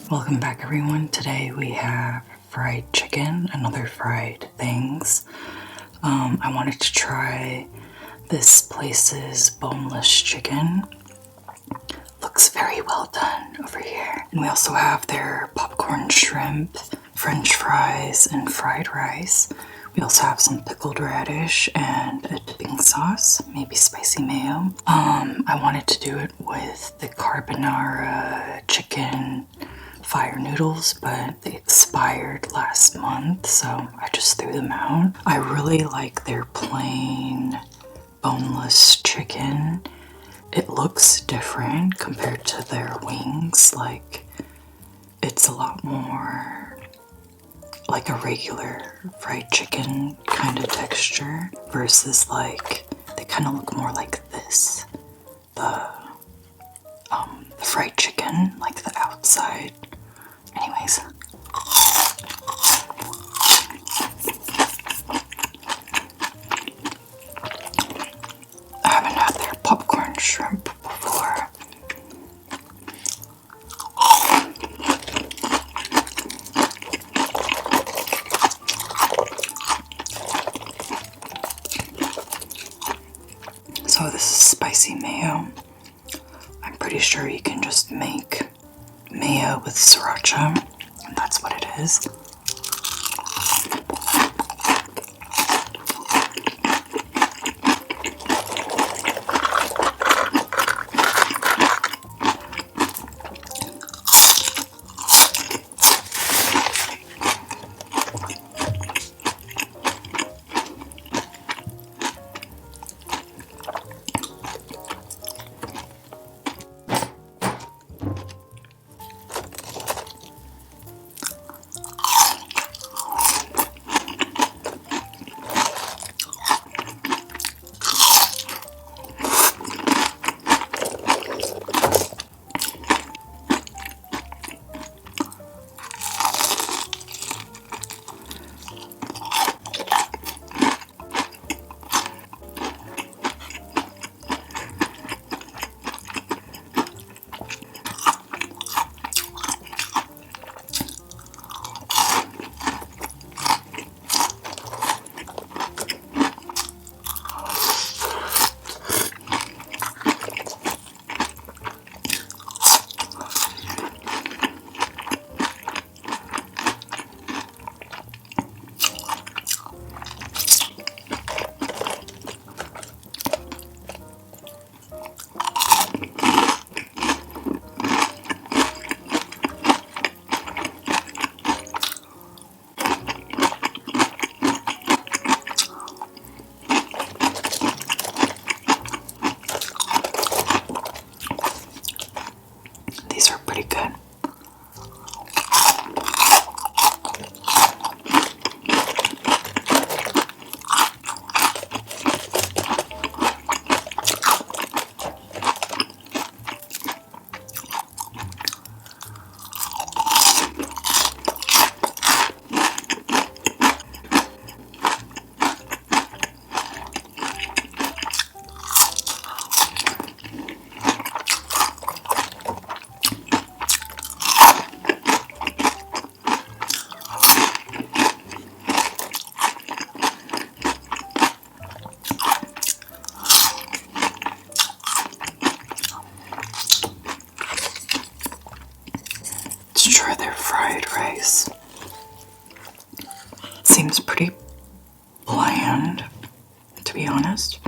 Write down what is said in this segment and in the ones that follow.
Welcome back, everyone. Today we have fried chicken and other fried things. I wanted to try this place's boneless chicken. Looks very well done over here. And we also have their popcorn shrimp, french fries, and fried rice. We also have some pickled radish and a dipping sauce, maybe spicy mayo. I wanted to do it with the carbonara chicken fire noodles, but they expired last month, so I just threw them out. I really like their plain boneless chicken. It looks different compared to their wings. Like, it's a lot more like a regular fried chicken kind of texture versus like they kind of look more like this. The fried chicken, like the outside. Anyways. I haven't had their popcorn shrimp before. So this is spicy mayo. I'm pretty sure you can just make mayo with sriracha, and that's what it is. These are pretty good. Let's try their fried rice. It seems pretty bland, to be honest.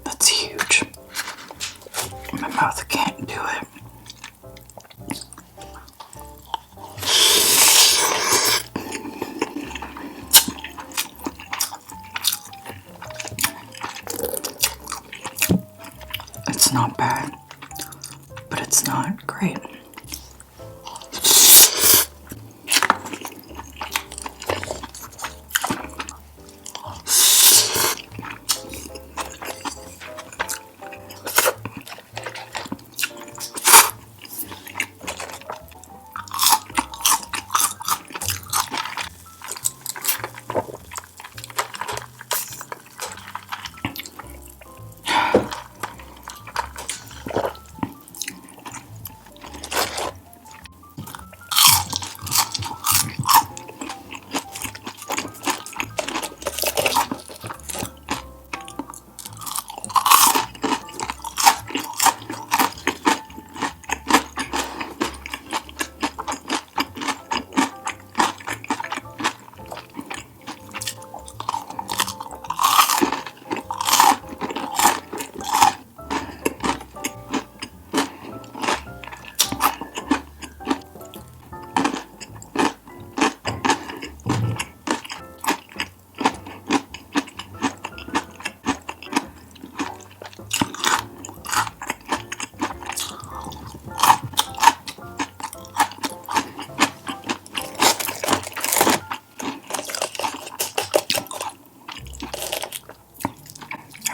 That's huge. My mouth can't do it. It's not bad, but it's not great.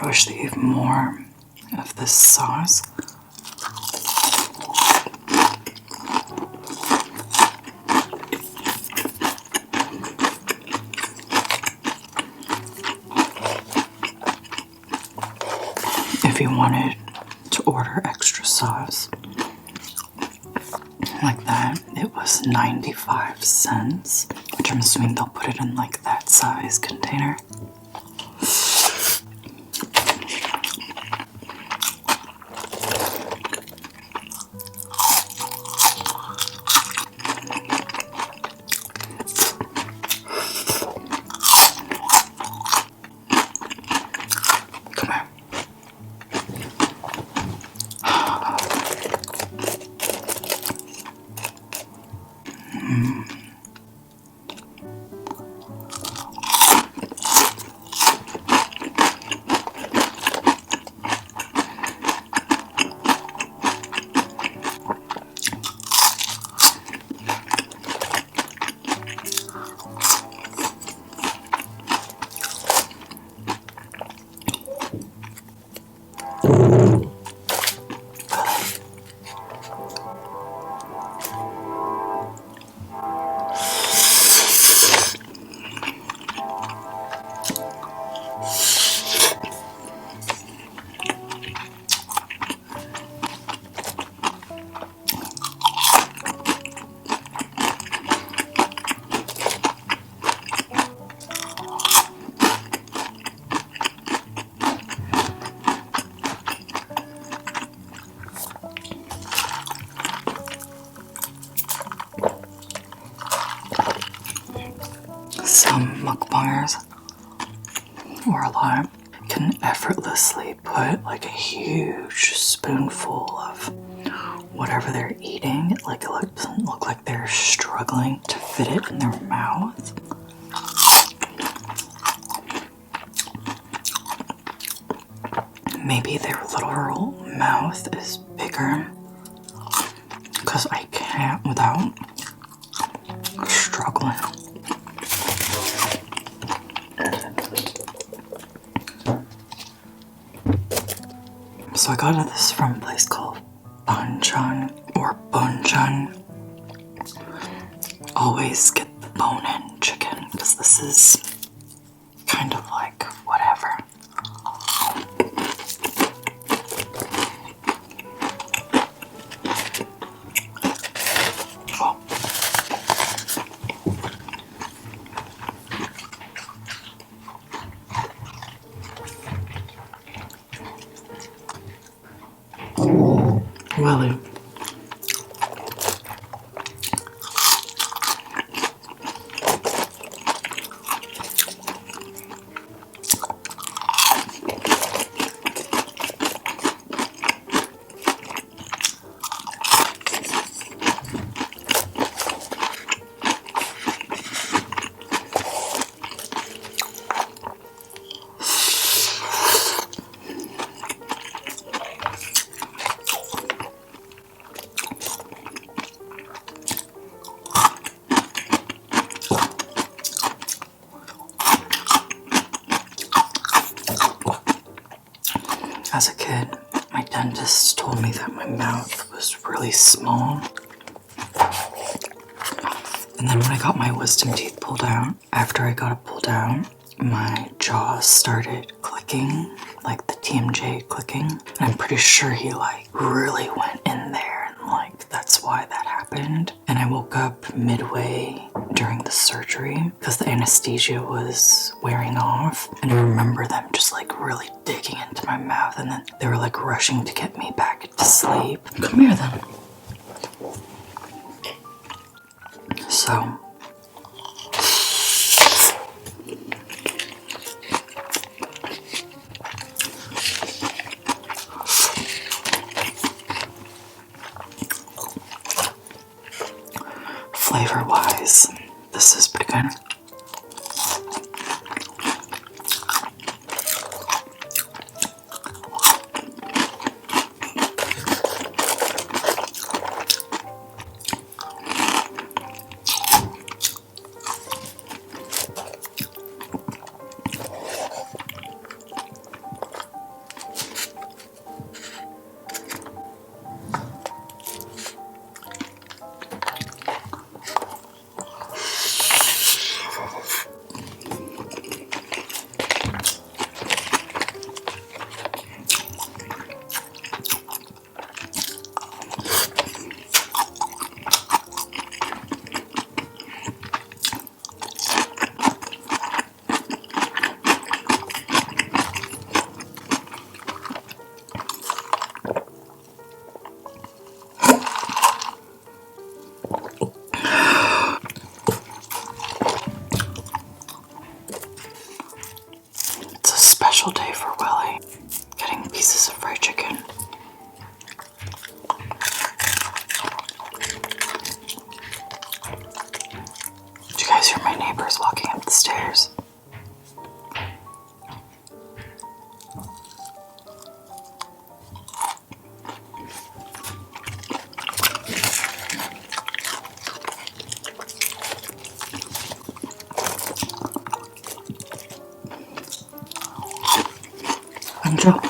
garnish with even more of this sauce. If you wanted to order extra sauce like that, it was 95 cents, which I'm assuming they'll put it in like that size container. Come here. Some mukbangers, or a lot, can effortlessly put like a huge spoonful of whatever they're eating. Like it doesn't look like they're struggling to fit it in their mouth. Maybe their literal mouth is bigger, because I can't without struggling. So I got this from a place called BONCHON or BONCHON. Always get the bone-in chicken because this is kind of like whatever. Oh. Really? As a kid, my dentist told me that my mouth was really small. And then when I got my wisdom teeth pulled out, after I got it pulled out, my jaw started clicking, like the TMJ clicking. And I'm pretty sure he like really went in there and like that's why that happened. And I woke up midway during the surgery because the anesthesia was wearing off. And I remember them just like really digging into my mouth and then they were like rushing to get me back to sleep. Come here then. So flavor-wise, this is pretty good. Chill.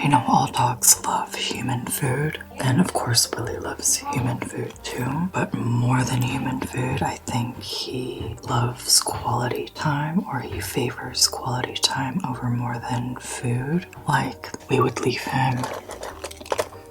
You know, all dogs love human food, and of course Willie loves human food too, but more than human food, I think he loves quality time, or he favors quality time over more than food. Like, we would leave him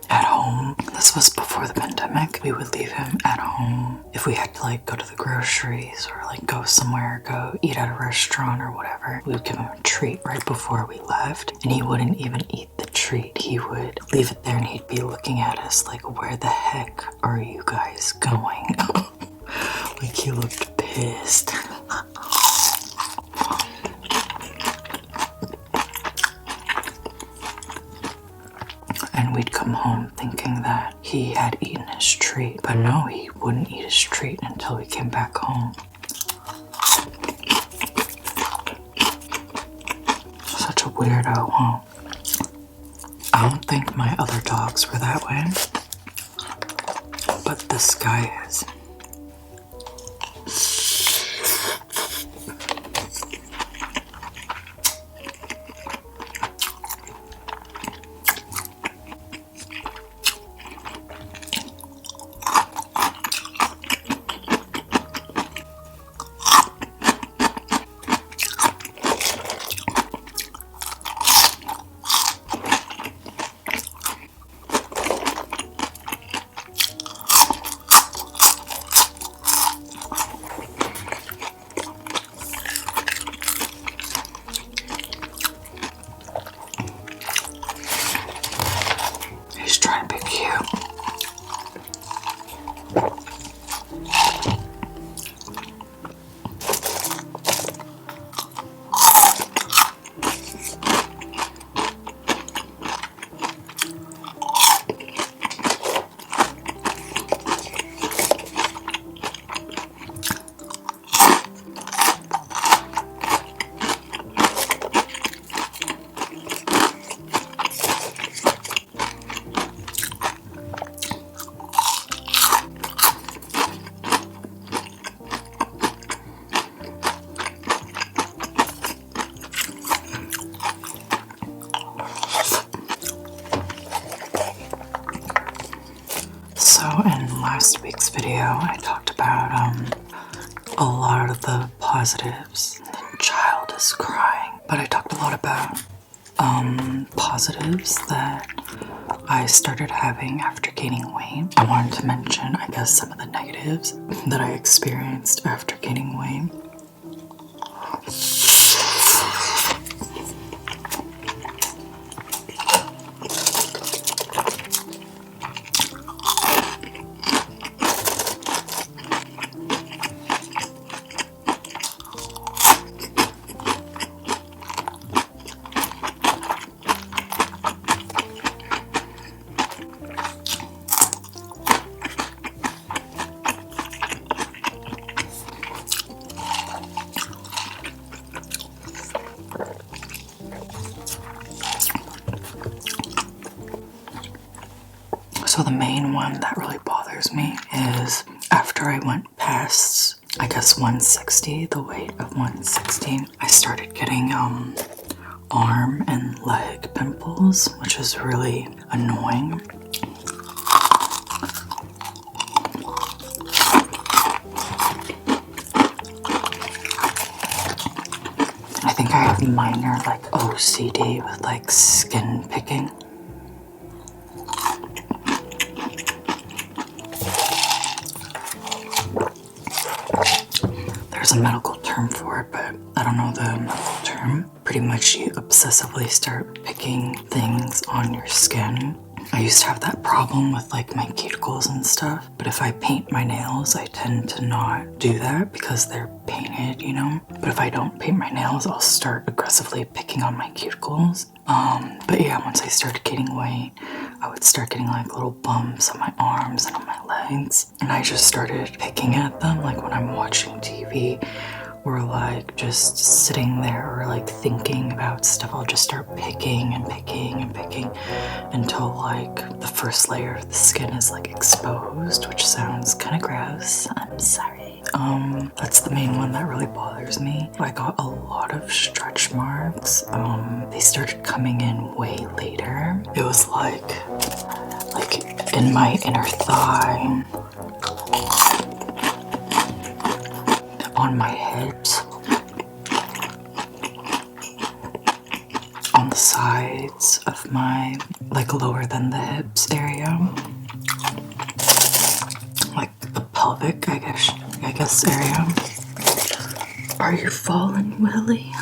at home. This was before the pandemic. We would leave him at home if we had to like go to the groceries or like go somewhere, go eat at a restaurant or whatever. We would give him a treat right before we left, and he wouldn't even eat the treat. He would leave it there and he'd be looking at us like, where the heck are you guys going? Like, he looked pissed. And we'd come home thinking that he had eaten his treat, but no, he wouldn't eat his treat until we came back home. Such a weirdo, huh? I don't think my other dogs were that way, but this guy is. He's trying to be cute. So in last week's video, I talked about a lot of the positives. The child is crying, but I talked a lot about positives that I started having after gaining weight. I wanted to mention, I guess, some of the negatives that I experienced after gaining weight. So the main one that really bothers me is after I went past, I guess, 160, the weight of 160, I started getting arm and leg pimples, which is really annoying. I think I have minor like OCD with like skin picking. There's a medical term for it, but I don't know the medical term. Pretty much you obsessively start picking things on your skin I used to have that problem with like my cuticles and stuff, but if I paint my nails, I tend to not do that because they're painted, you know? But if I don't paint my nails, I'll start aggressively picking on my cuticles. But yeah, once I started gaining weight, I would start getting like little bumps on my arms and on my legs. And I just started picking at them, like when I'm watching TV or like just sitting there or like thinking about stuff. I'll just start picking and picking and picking until like the first layer of the skin is like exposed, which sounds kind of gross. I'm sorry. That's the main one that really bothers me. I got a lot of stretch marks. They started coming in way later. It was like in my inner thigh, on my hips, on the sides of my, like lower than the hips area, like the pelvic, I guess area. Are you falling, Willie?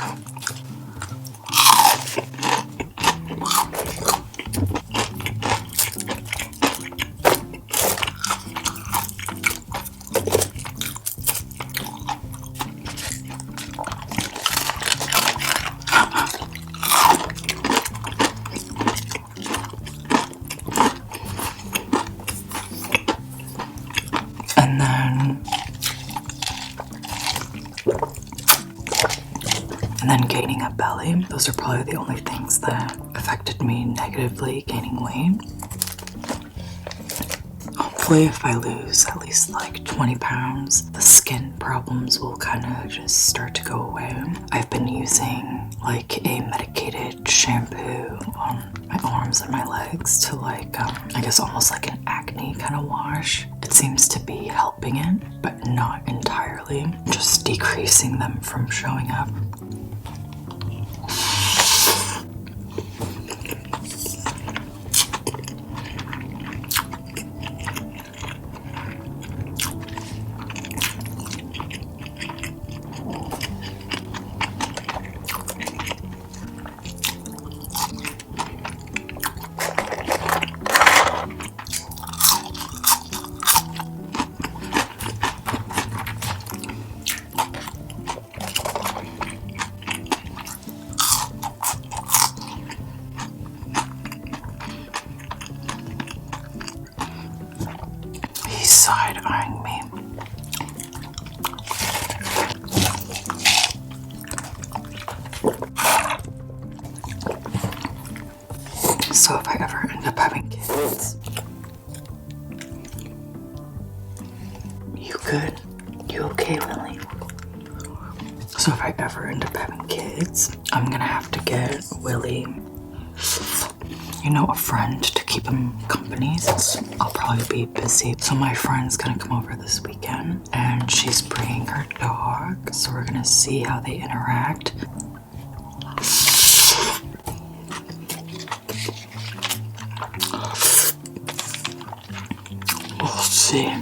And then gaining a belly. Those are probably the only things that affected me negatively, gaining weight. Hopefully if I lose at least like 20 pounds, the skin problems will kind of just start to go away. I've been using like a medicated shampoo on my arms and my legs to like, I guess almost like an acne kind of wash. It seems to be helping it, but not entirely, just decreasing them from showing up. Side-eyeing me. So if I ever end up having kids, you good? You okay, Lily? So if I ever end up having kids, I'm gonna have to get Willie, you know, a friend to keep him company since I'll probably be busy. So my friend's gonna come over this weekend and she's bringing her dog. So we're gonna see how they interact. We'll see.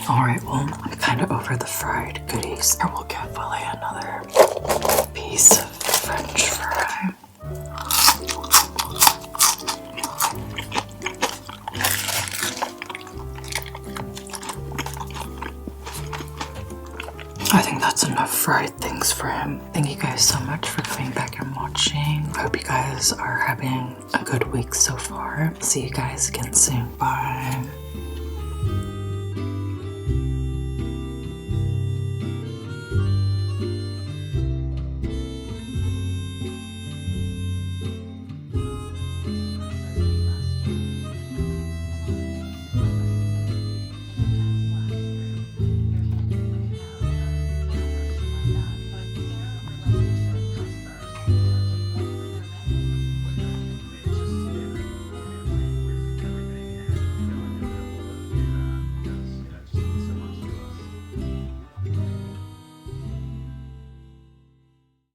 Alright, well, I'm kind of over the fried goodies. I will give Willie another piece of French fry. I think that's enough fried things for him. Thank you guys so much for coming back and watching. I hope you guys are having a good week so far. See you guys again soon. Bye.